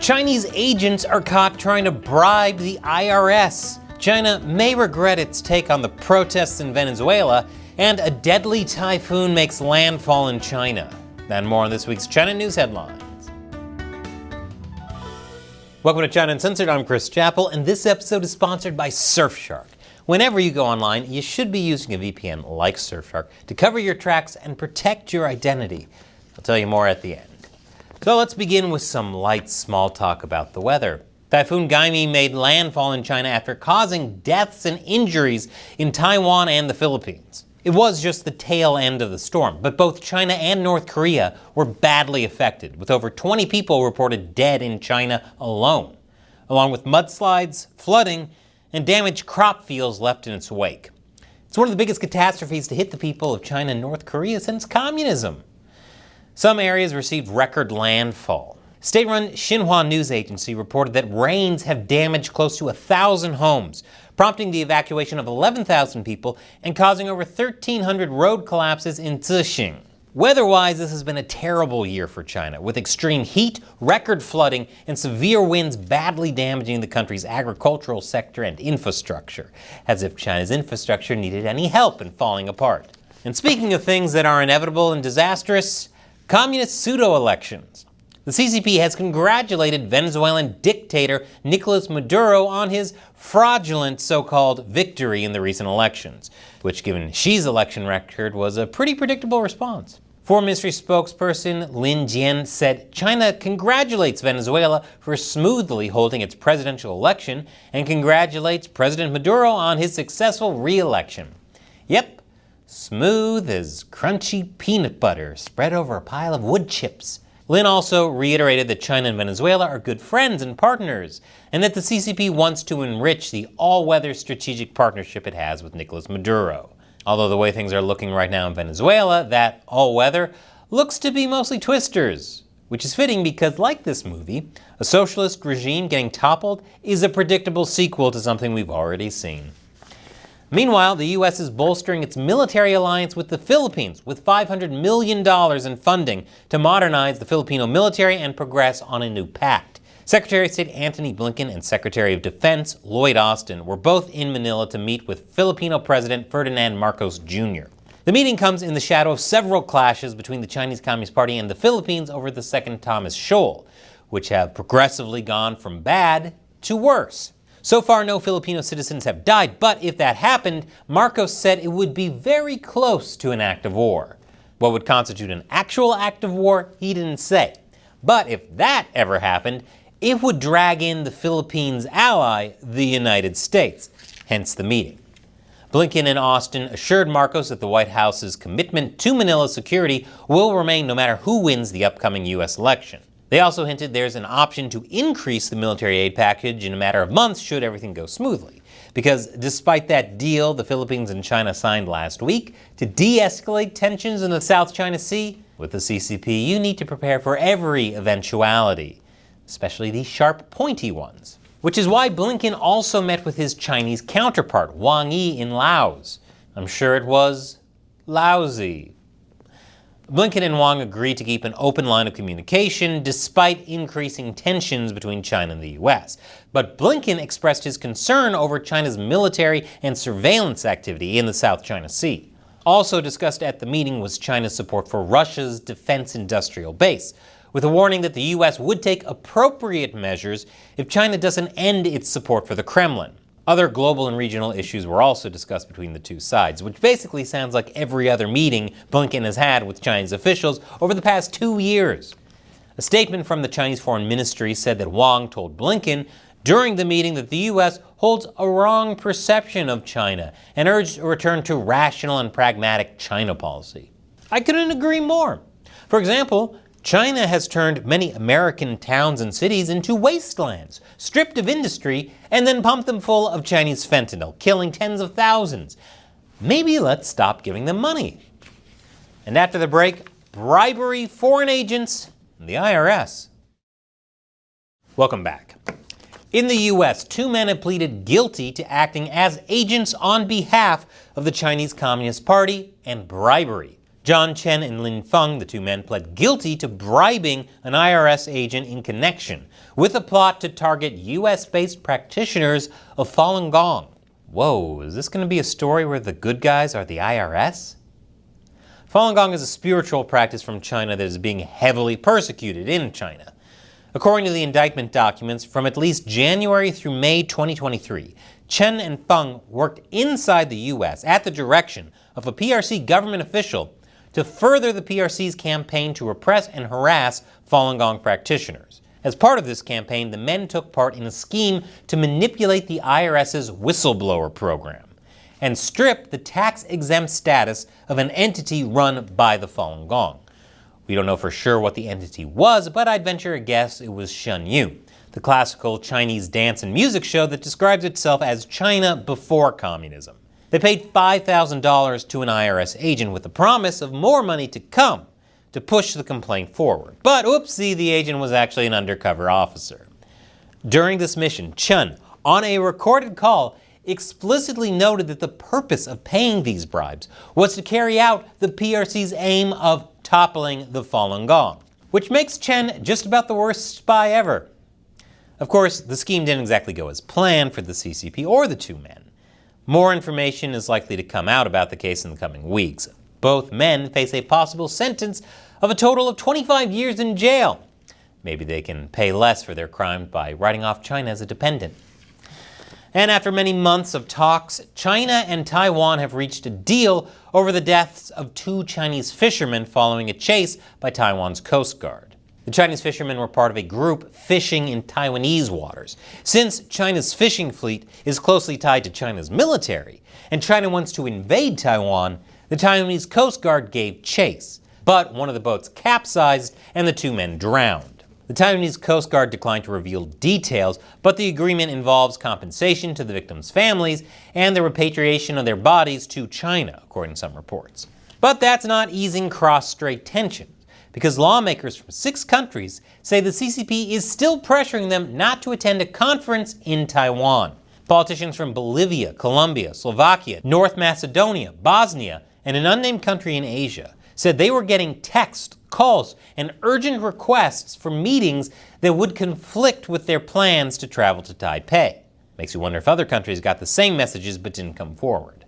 Chinese agents are caught trying to bribe the IRS. China may regret its take on the protests in Venezuela, and a deadly typhoon makes landfall in China. And more on this week's China News Headlines. Welcome to China Uncensored. I'm Chris Chappell, and this episode is sponsored by Surfshark. Whenever you go online, you should be using a VPN like Surfshark to cover your tracks and protect your identity. I'll tell you more at the end. So let's begin with some light small talk about the weather. Typhoon Gaimi made landfall in China after causing deaths and injuries in Taiwan and the Philippines. It was just the tail end of the storm, but both China and North Korea were badly affected, with over 20 people reported dead in China alone, along with mudslides, flooding, and damaged crop fields left in its wake. It's one of the biggest catastrophes to hit the people of China and North Korea since communism. Some areas received record landfall. State-run Xinhua news agency reported that rains have damaged close to 1,000 homes, prompting the evacuation of 11,000 people and causing over 1,300 road collapses in Zixing. Weather-wise, this has been a terrible year for China, with extreme heat, record flooding, and severe winds badly damaging the country's agricultural sector and infrastructure, as if China's infrastructure needed any help in falling apart. And speaking of things that are inevitable and disastrous, communist pseudo-elections. The CCP has congratulated Venezuelan dictator Nicolas Maduro on his fraudulent so-called victory in the recent elections, which, given Xi's election record, was a pretty predictable response. Foreign Ministry spokesperson Lin Jian said China congratulates Venezuela for smoothly holding its presidential election and congratulates President Maduro on his successful re-election. Yep, smooth as crunchy peanut butter spread over a pile of wood chips. Lin also reiterated that China and Venezuela are good friends and partners, and that the CCP wants to enrich the all-weather strategic partnership it has with Nicolas Maduro. Although the way things are looking right now in Venezuela, that all-weather looks to be mostly twisters, which is fitting because, like this movie, a socialist regime getting toppled is a predictable sequel to something we've already seen. Meanwhile, the U.S. is bolstering its military alliance with the Philippines with $500 million in funding to modernize the Filipino military and progress on a new pact. Secretary of State Antony Blinken and Secretary of Defense Lloyd Austin were both in Manila to meet with Filipino President Ferdinand Marcos Jr. The meeting comes in the shadow of several clashes between the Chinese Communist Party and the Philippines over the Second Thomas Shoal, which have progressively gone from bad to worse. So far, no Filipino citizens have died, but if that happened, Marcos said it would be very close to an act of war. What would constitute an actual act of war, he didn't say. But if that ever happened, it would drag in the Philippines' ally, the United States, hence the meeting. Blinken and Austin assured Marcos that the White House's commitment to Manila's security will remain no matter who wins the upcoming U.S. election. They also hinted there's an option to increase the military aid package in a matter of months should everything go smoothly. Because despite that deal the Philippines and China signed last week to de-escalate tensions in the South China Sea, with the CCP you need to prepare for every eventuality, especially these sharp, pointy ones. Which is why Blinken also met with his Chinese counterpart, Wang Yi, in Laos. I'm sure it was lousy. Blinken and Wang agreed to keep an open line of communication despite increasing tensions between China and the U.S. But Blinken expressed his concern over China's military and surveillance activity in the South China Sea. Also discussed at the meeting was China's support for Russia's defense industrial base, with a warning that the U.S. would take appropriate measures if China doesn't end its support for the Kremlin. Other global and regional issues were also discussed between the two sides, which basically sounds like every other meeting Blinken has had with Chinese officials over the past 2 years. A statement from the Chinese Foreign Ministry said that Wang told Blinken during the meeting that the U.S. holds a wrong perception of China and urged a return to rational and pragmatic China policy. I couldn't agree more. For example, China has turned many American towns and cities into wastelands, stripped of industry, and then pumped them full of Chinese fentanyl, killing tens of thousands. Maybe let's stop giving them money. And after the break, bribery, foreign agents, and the IRS. Welcome back. In the U.S., 2 men have pleaded guilty to acting as agents on behalf of the Chinese Communist Party and bribery. John Chen and Lin Feng, the two men, pled guilty to bribing an IRS agent in connection with a plot to target US-based practitioners of Falun Gong. Whoa, is this going to be a story where the good guys are the IRS? Falun Gong is a spiritual practice from China that is being heavily persecuted in China. According to the indictment documents, from at least January through May 2023, Chen and Feng worked inside the US at the direction of a PRC government official to further the PRC's campaign to repress and harass Falun Gong practitioners. As part of this campaign, the men took part in a scheme to manipulate the IRS's whistleblower program and strip the tax-exempt status of an entity run by the Falun Gong. We don't know for sure what the entity was, but I'd venture a guess it was Shenyu, the classical Chinese dance and music show that describes itself as China before communism. They paid $5,000 to an IRS agent with the promise of more money to come to push the complaint forward. But oopsie, the agent was actually an undercover officer. During this mission, Chen, on a recorded call, explicitly noted that the purpose of paying these bribes was to carry out the PRC's aim of toppling the Falun Gong, which makes Chen just about the worst spy ever. Of course, the scheme didn't exactly go as planned for the CCP or the two men. More information is likely to come out about the case in the coming weeks. Both men face a possible sentence of a total of 25 years in jail. Maybe they can pay less for their crimes by writing off China as a dependent. And after many months of talks, China and Taiwan have reached a deal over the deaths of two Chinese fishermen following a chase by Taiwan's Coast Guard. The Chinese fishermen were part of a group fishing in Taiwanese waters. Since China's fishing fleet is closely tied to China's military, and China wants to invade Taiwan, the Taiwanese Coast Guard gave chase. But one of the boats capsized and the two men drowned. The Taiwanese Coast Guard declined to reveal details, but the agreement involves compensation to the victims' families and the repatriation of their bodies to China, according to some reports. But that's not easing cross-strait tensions, because lawmakers from 6 countries say the CCP is still pressuring them not to attend a conference in Taiwan. Politicians from Bolivia, Colombia, Slovakia, North Macedonia, Bosnia, and an unnamed country in Asia said they were getting texts, calls, and urgent requests for meetings that would conflict with their plans to travel to Taipei. Makes you wonder if other countries got the same messages but didn't come forward.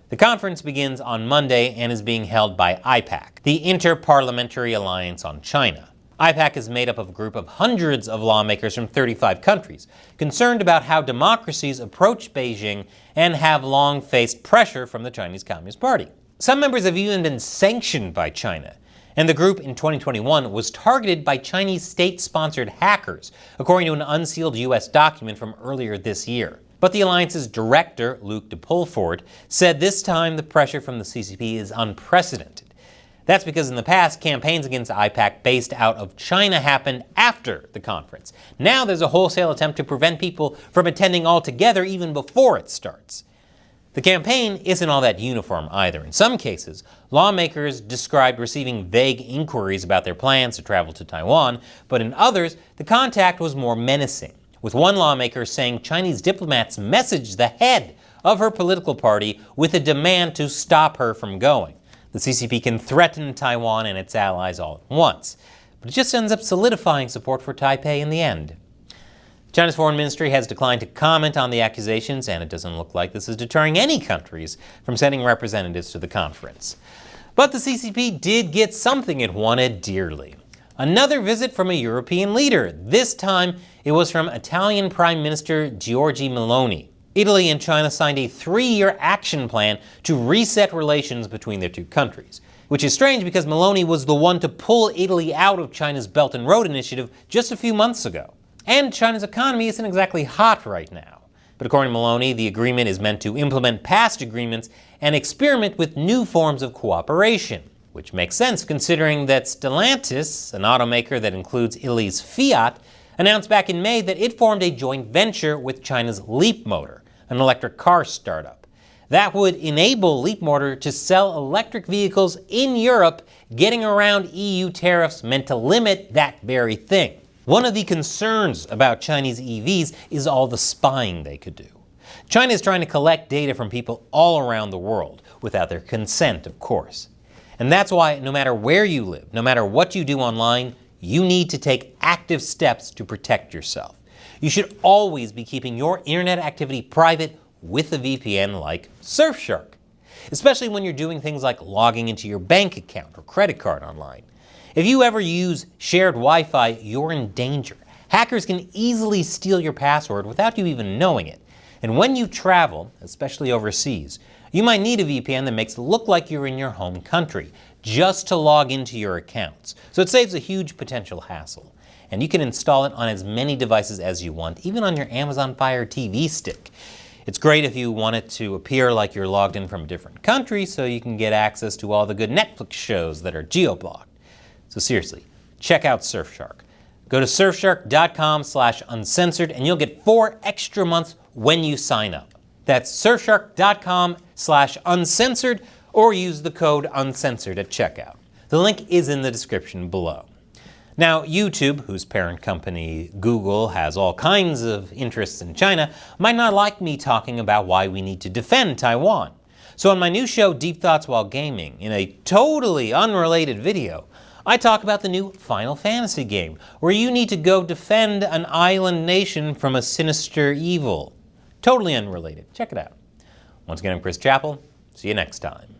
The conference begins on Monday and is being held by IPAC, the Inter-Parliamentary Alliance on China. IPAC is made up of a group of hundreds of lawmakers from 35 countries, concerned about how democracies approach Beijing and have long faced pressure from the Chinese Communist Party. Some members have even been sanctioned by China, and the group in 2021 was targeted by Chinese state-sponsored hackers, according to an unsealed US document from earlier this year. But the alliance's director, Luc de Pulford, said this time the pressure from the CCP is unprecedented. That's because in the past, campaigns against IPAC based out of China happened after the conference. Now there's a wholesale attempt to prevent people from attending altogether even before it starts. The campaign isn't all that uniform either. In some cases, lawmakers described receiving vague inquiries about their plans to travel to Taiwan, but in others, the contact was more menacing, with one lawmaker saying Chinese diplomats messaged the head of her political party with a demand to stop her from going. The CCP can threaten Taiwan and its allies all at once, but it just ends up solidifying support for Taipei in the end. China's foreign ministry has declined to comment on the accusations, and it doesn't look like this is deterring any countries from sending representatives to the conference. But the CCP did get something it wanted dearly. Another visit from a European leader. This time, it was from Italian Prime Minister Giorgia Meloni. Italy and China signed a 3-year action plan to reset relations between their two countries, which is strange because Meloni was the one to pull Italy out of China's Belt and Road Initiative just a few months ago. And China's economy isn't exactly hot right now. But according to Meloni, the agreement is meant to implement past agreements and experiment with new forms of cooperation, which makes sense considering that Stellantis, an automaker that includes Italy's Fiat, announced back in May that it formed a joint venture with China's Leapmotor, an electric car startup. That would enable Leapmotor to sell electric vehicles in Europe, getting around EU tariffs meant to limit that very thing. One of the concerns about Chinese EVs is all the spying they could do. China is trying to collect data from people all around the world, without their consent, of course. And that's why no matter where you live, no matter what you do online, you need to take active steps to protect yourself. You should always be keeping your internet activity private with a VPN like Surfshark, especially when you're doing things like logging into your bank account or credit card online. If you ever use shared Wi-Fi, you're in danger. Hackers can easily steal your password without you even knowing it. And when you travel, especially overseas, you might need a VPN that makes it look like you're in your home country, just to log into your accounts. So it saves a huge potential hassle. And you can install it on as many devices as you want, even on your Amazon Fire TV stick. It's great if you want it to appear like you're logged in from a different country so you can get access to all the good Netflix shows that are geo-blocked. So seriously, check out Surfshark. Go to surfshark.com/uncensored and you'll get 4 extra months when you sign up. That's surfshark.com/uncensored or use the code uncensored at checkout. The link is in the description below. Now, YouTube, whose parent company Google has all kinds of interests in China, might not like me talking about why we need to defend Taiwan. So on my new show, Deep Thoughts While Gaming, in a totally unrelated video, I talk about the new Final Fantasy game, where you need to go defend an island nation from a sinister evil. Totally unrelated. Check it out. Once again, I'm Chris Chappell. See you next time.